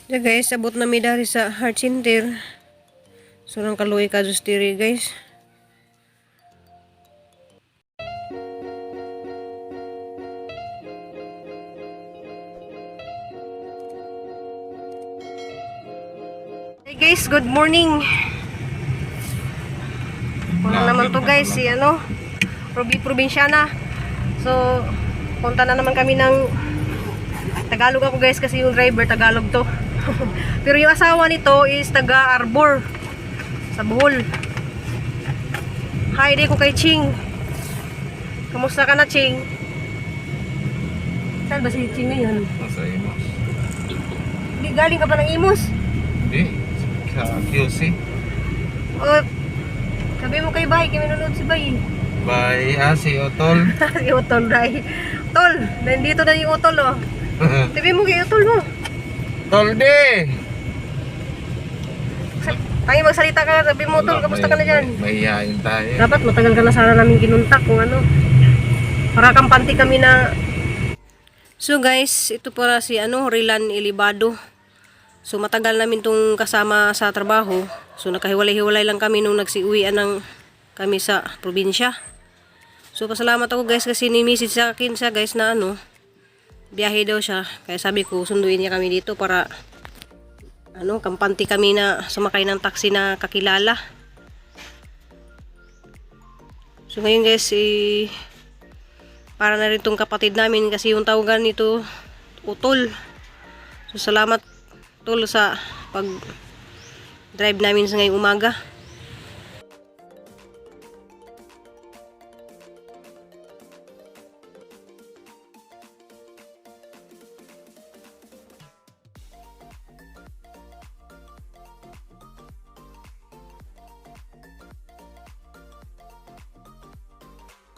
Ya guys, abot na mi dari sa Heart Center. So nang kaluoy ka diri guys. Hey guys, good morning. Wala naman to guys, si Probinsyana. So, punta na naman kami ng Tagalog ako guys kasi yung driver Tagalog to. Pero yung asawa nito is taga Arbor sa Bohol. Hi, di ko kay Ching. Kamusta ka na, Ching? Saan ba si Ching ngayon? Nasa Imos. Di, galing ka pa ng Imos? Hindi. Sa QC. O, sabi mo kay Bay, kami nanonood si Bay. By si Otol. Si Utol, Ray. Utol, nandito na yung Utol, oh. Sabi mo kay Utol mo. Tolde! Tayo magsalita ka, sabi mo, Utol, kamusta ka na dyan? Mahihayin tayo. Dapat matagal ka na sana namin kinuntak kung ano. Para kampante kami na. So guys, ito para si Rilan Ilibado. So matagal namin tong kasama sa trabaho. So nakahiwalay-hiwalay lang kami nung nagsiuwian ng kami sa probinsya. So pasalamat ako guys kasi ni-message sa akin siya guys na biyahe daw siya. Kaya sabi ko sunduin niya kami dito para kampante kami na sumakay ng taxi na kakilala. So ngayon guys, para na rin tong kapatid namin kasi yung tawagan nito Utol. So salamat Utol sa pag drive namin sa ngayong umaga.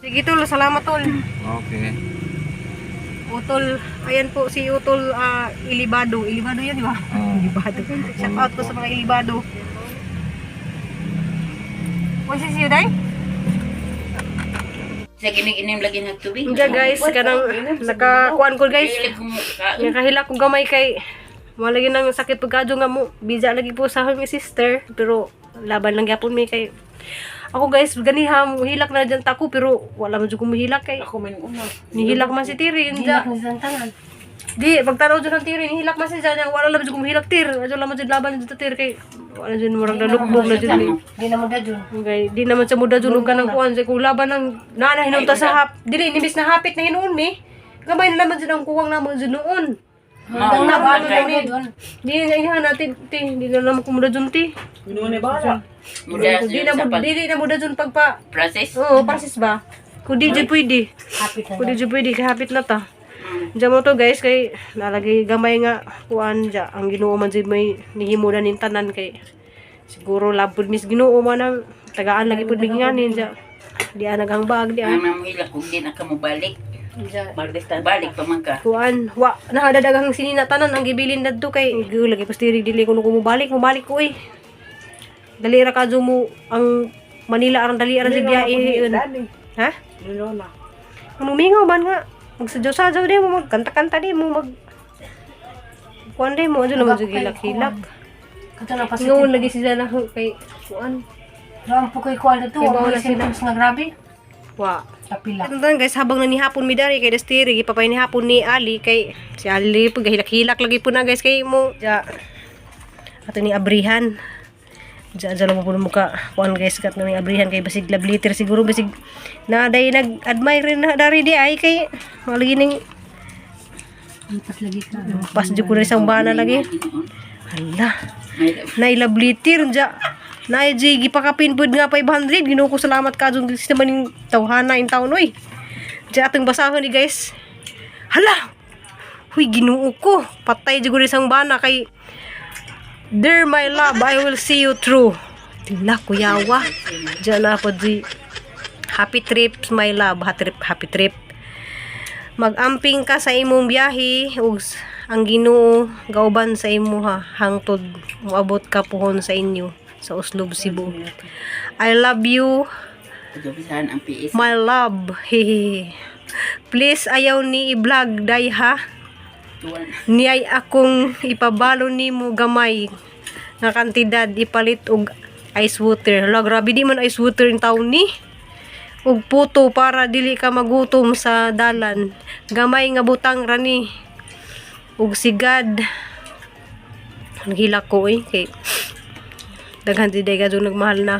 Sige Tol, salamat Tol. Okay. Utol, ayan po si Utol Ilibado. Ilibado yun, di ba? Ilibado. Shout out ko sa mga Ilibado. What's this you, Day? Sa ginig-inim lagi ng tubig. Hindi guys, kanang nakakuan ko guys. Nakahila ko gamay kay malagi nang sakit pagkado nga mo. Bija lagi po sa mi sister, pero laban lang gyapon mi kay ako guys, ganiham hilak na dyan tako pero wala man jud ko mahilak kay Ako man una. nihilak man si Tiri inja. Di pagtanaw jud ng Tiri nihilak man si Janya, wala lang jud ko mahilak Tir. Adto lang man jud laban jud Tir kay wala jud murag nalukbog na jud mi. Di na mo dadyon. Okay, di naman sa muda jud kanang kuan sa kung laban ng nanay hinunta sa dili nimis na hapit na hinuon mi. Gamay na naman jud ang kuwang namo jud noon. Hanggang naban kami doon. Di na ihan natin di na naman ko muda jud ti. Minuon ni bala. Muda Di na muda jud pagpa. process. Oo, process ba? Kung di jud pwede. Kung di jud pwede kahapit na ta. Diyan mo to guys kay nalagay gamay nga kuan ja ang Ginoo man jud may nihimudan nin tanan kay siguro labod mis Ginoo man ang tagaan lagi pud biginganin ja. Di nagang bag di Ang mamila kung di na ka mo balik. Balik pa man ka. Kuan wa nahadadagang sinina tanan ang gibilin dadto kay lagi pastirig dili ko mubalik ko eh. Dali ra kadto mo ang Manila arang dali ra sa biyahe. Ha? Lulona. Mumingaw man nga. Magsadyaw-sadyaw din mo, magkanta-kanta din mo, kuan din mo, ano naman yung hilak-hilak. Ngayon lagi sila na kay kuan. Doon po kay kuan ito, Ibaw na ang symptoms nga grabe. Wa. Tapila. Ito lang guys, habang nanihapon mi dari kay Dastiri, ipapay ni hapon ni Ali kay si Ali pag hilak-hilak lagi po na guys kay mo. Ja. Ato ni abrihan. Ja lang po muka kuan guys kat ni abrihan kay basig love letter siguro basig na day nag-admire na dari di ay kay malagi ning Pas lagi ka. pas jud ko rin isang bana lagi. Hala. Nay love letter ja. Nay jigi pa kapin pud nga 500 Ginoo ko salamat ka jud sa maning tawhana in taon oy. Ja atong basahon ni guys. Hala. Huy Ginoo ko. Patay jud ko rin isang bana kay Dear my love, I will see you through. Tingla kuyawa. Diyan na po di. Happy trips my love. Happy trip. Mag-amping ka sa imong biyahe ug ang Ginoo gauban sa imo ha hangtod moabot ka puhon sa inyo sa Uslob Cebu. I love you. Pagkapisahan ang PS. My love. Hehe. Please ayaw ni i-vlog day ha. niyay akong ipabalo nimo gamay nga kantidad ipalit og ice water. Hala, grabe di man ice water in taon ni. Ug puto para dili ka magutom sa dalan. Gamay nga butang rani. Ug sigad. Naghila ko kay daghan di ka doon nagmahal na.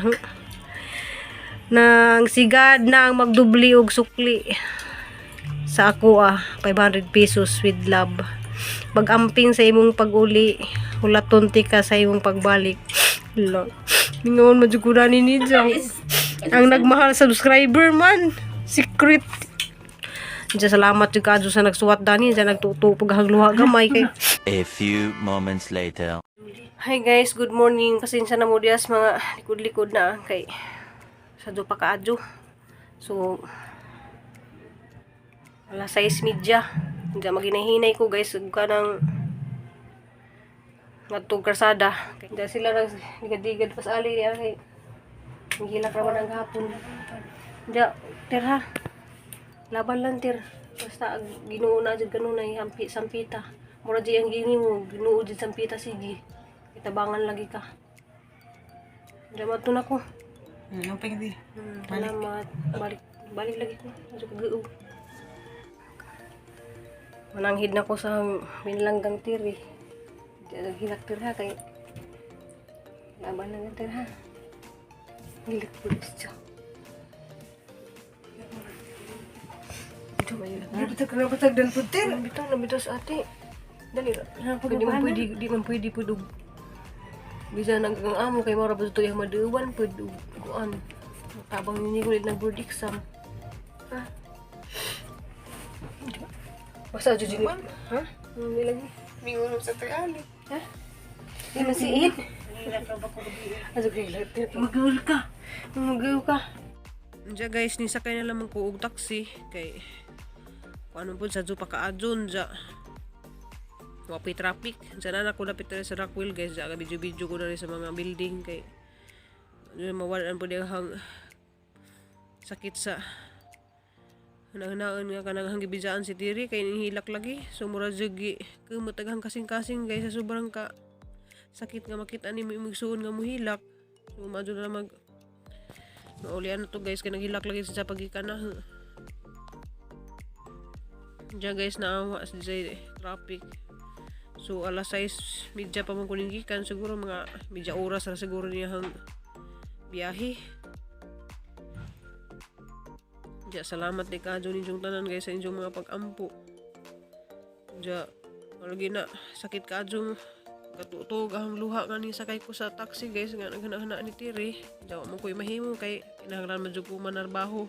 Nang sigad na ang magdubli og sukli sa ako 500 pesos with love. Pag-amping sa imong pag-uli, hulaton ti ka sa imong pagbalik. Hala. Mingon madugurani ni Jang. Ang nagmahal subscriber man. Secret. Diya salamat jud kadto sa nagsuwat dani, sa nagtuto paghagluha gamay kay. A few moments later. Hi guys, good morning. Pasensya na mo dias mga likod-likod na kay sa do pa kaadyo. So alas 6:30. Hindi maginahinay ko guys ug kanang ngadtong karsada. Kaya sila nang digad-digad pas ali niya kay ngilak raman ang hapon. Hindi, tir ha. Laban lang tir. Basta Ginoo na jud kanunay hampi sampita. Mura di ang gini mo, Ginoo jud sampita sige. Itabangan lagi ka. Salamat na ko. Ang pwede. Salamat. Balik lagi ko. Medyo kagaog. Mananghid na ko sa binlanggang tiri. Hilak tir ha kay laban lang tir ha. Hilak pulis siya. Ito ba yun? Napatag dan putir. Nabitaw sa ate. Dali ra. Di man pwede pudog. Bisa nanggang amo kay mara ba ito yung maduwan pudog. Kuan. Tabang nini ko ng board exam. Ha? Basta aja jini. Ha? Hindi lagi. Mingon sa tayali. Ha? Di masiin. Aja gilat. Magul ka. Magaw ka. Diya guys, ni sakay na lamang ko og taxi kay ano po sa pa kaadyon diya. Wapoy traffic. Diyan na ako lapit sa Rockwell guys. Diya video ko na rin sa mga building kay mawalan po diya hang sakit sa hanaan nga kanang hangibijaan si Tiri kay nihilak lagi. So mura jugi kumataghang kasing-kasing guys sa sobrang ka sakit nga makita ni migsuon nga muhilak. So madyo na mag naulian na to guys kay naghilak lagi sa pagikan na. Diyan guys naawa sa traffic. So alas 6:30 pa man kuning gikan siguro mga medya oras ra siguro niya hang biyahe. Diya salamat ni kadyo ninyong tanan guys sa inyong mga pag-ampo. Diya lagi na sakit kadyo katutog ang luha nga ni sakay ko sa taxi guys nga naghana-hana ni Tiri. Diya mo koy mahimo kay kinahanglan man jud ko manarbaho.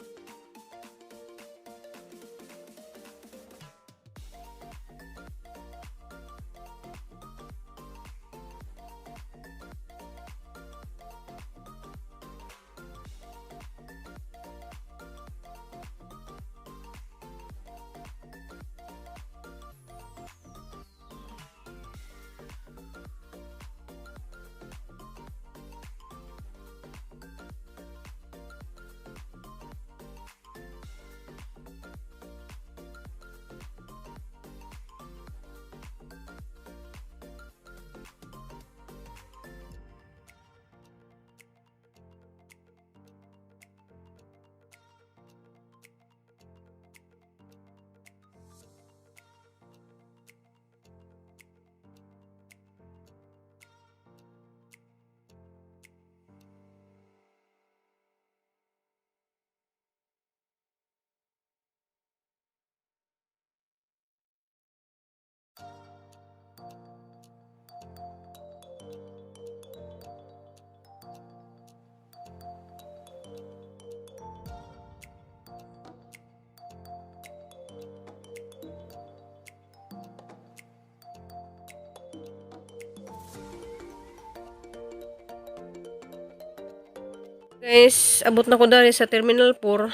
Guys, abot na ko dari sa Terminal 4.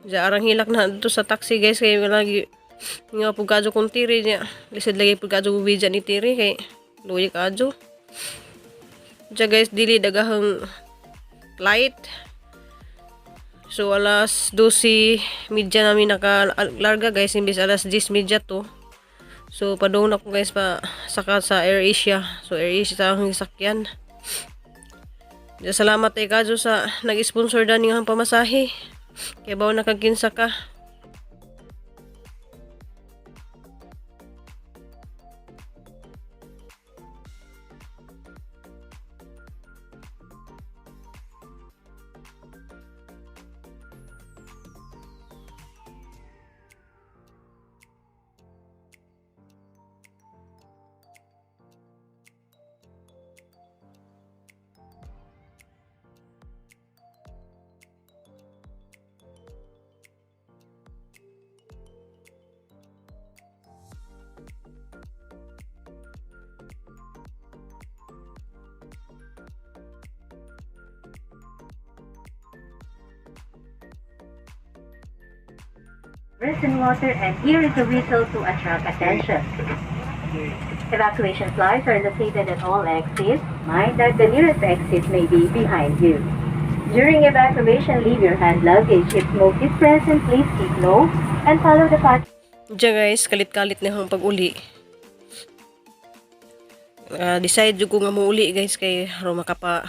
Diya arang hilak na dito sa taxi guys kay lagi nga pugado kong Tiri niya. Lisod lagi pugado bubidya ni Tiri kay luwi kadyo. Diya guys dili dagahang flight. So alas 12:30 namin nakalarga guys imbis alas 10:30 to. So padung na ko guys pa saka sa AirAsia. So AirAsia sa akong sakyan. Salamat kay Kajo sa nag-sponsor dan ng pamasahe. Kaya bawa nakaginsa ka. In water, and here is a whistle to attract attention. Evacuation flights are located at all exits. Mind that the nearest exit may be behind you. During evacuation, leave your hand luggage. If smoke is present, please keep low and follow the path. Diyan guys, kalit-kalit na akong pag-uli. Decide jud ko nga mo uli guys kay ro makapa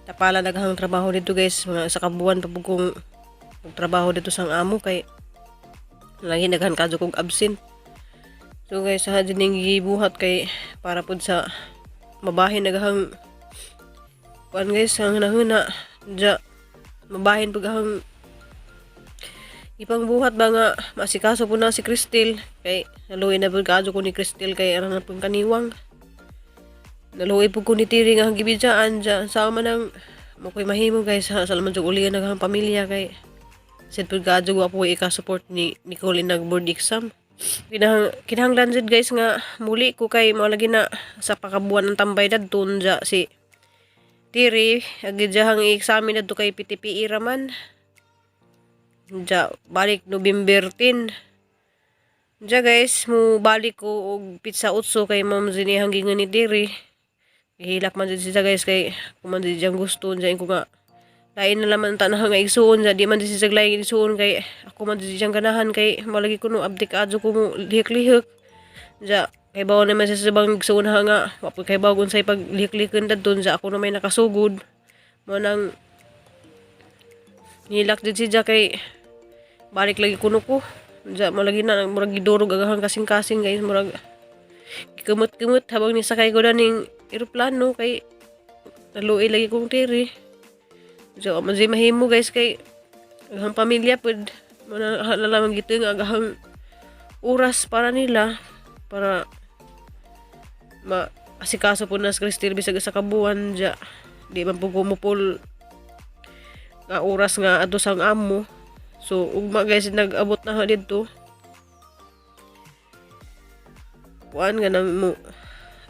tapala naghang trabaho dito guys, mga sa kabuan pa pud kong trabaho dito sang amo kay lagi naghan kadyo kong absent. So guys, sa dining gibuhat kay para pud sa mabahin naghang kuan guys, ang nahuna ja mabahin pud hang ipang buhat ba nga masikaso po na si Cristel kay naluwi na pud kadyo ko ni Cristel kay ara na pud kaniwang. Naluwi po ko ni Tiri nga gibidyaan dyan. Sama nang makoy mahimo guys. Salamat yung uli nga pamilya kay Sid po gadyo po ika-support ni Nicole nag-board exam. Kinahanglan dyan guys nga muli ko kay malagi na sa pakabuan ng tambay dadun dyan si Tiri. Agidyahang i-examine na to kay PTPE raman. Dyan balik November 10. Dyan guys mo balik ko og pizza utso kay ma'am zinihang gingan ni Tiri. Hilak man siya guys kay kung man diyang gusto dyan ko nga lain na laman ta na nga isuon dyan di man siya lain isuon kay ako man diyang ganahan kay malagi ko no abdik adyo ko mo lihik-lihik dyan kay bawa naman siya sa bang isuon nga wapo kay bawa kung sa'y pag lihik-lihikin na doon dyan ako na may nakasugod mo nang hilak dyan siya kay balik lagi kuno ko dyan malagi na murag gidurog agahang kasing-kasing guys murag kumut-kumut habang nisakay ko na ning aeroplano kay naluwi lagi kong Tiri. So manzi mahimo guys kay ang pamilya pud nalaman gito nga agahang oras para nila para asikaso po na sa Cristel bisag sa kabuan dya di man po kumupol nga oras nga ato sang amo. So ugma guys nag-abot na dito kuan nga nang mo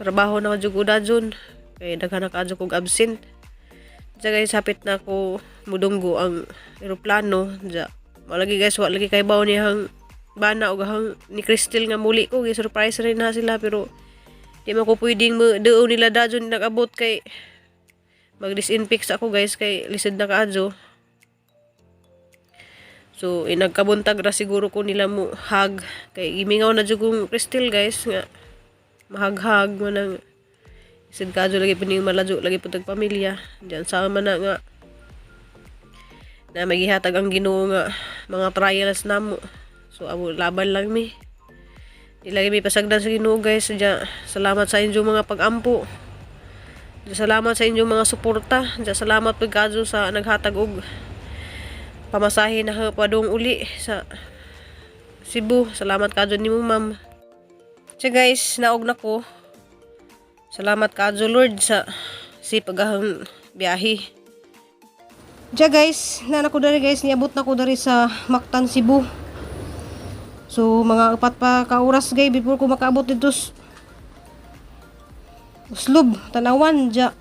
trabaho na kadyo ko dadyon kay daghan na kadyo kong absent dyan guys hapit na ako mudunggo ang aeroplano dyan malagi guys wala lagi kay baw niyang bana o gahang ni Cristel nga muli ko surprise rin na sila pero di man ko pwedeng doon nila dadyon nag-abot kay mag-disinfect ako guys kay lisod na kadyo. So nagkabuntag ra siguro ko nila mo hug kay gimingaw na jud kong Cristel guys nga mahaghag mo nang isid kadyo lagi pining malajo lagi pud tag pamilya diyan sama na nga na magihatag ang Ginoo nga mga trials namo. So amo laban lang mi di lagi mi pasagdan sa Ginoo guys diyan. Salamat sa inyo mga pag-ampo diyan, salamat sa inyo mga suporta diyan, salamat pud kadyo sa naghatag og pamasahe na padung uli sa Cebu. Salamat kadyo nimo ma'am. So guys, naog na ko. Salamat kadyo Lord sa sipagahang biyahe. Diya guys, na ko dari guys, niabot na ko dari sa Mactan, Cebu. So mga 4 pa ka oras guys before ko makaabot dito Uslob, Tanawan diya.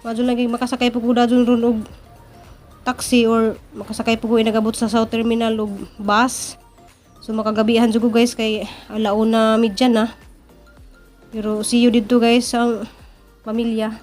Medyo lagi makasakay po ko dadyon ron og taxi or makasakay po ko inagabot sa South Terminal og bus. So makagabihan jud ko guys kay alauna midyan na. Pero see you dito guys ang pamilya.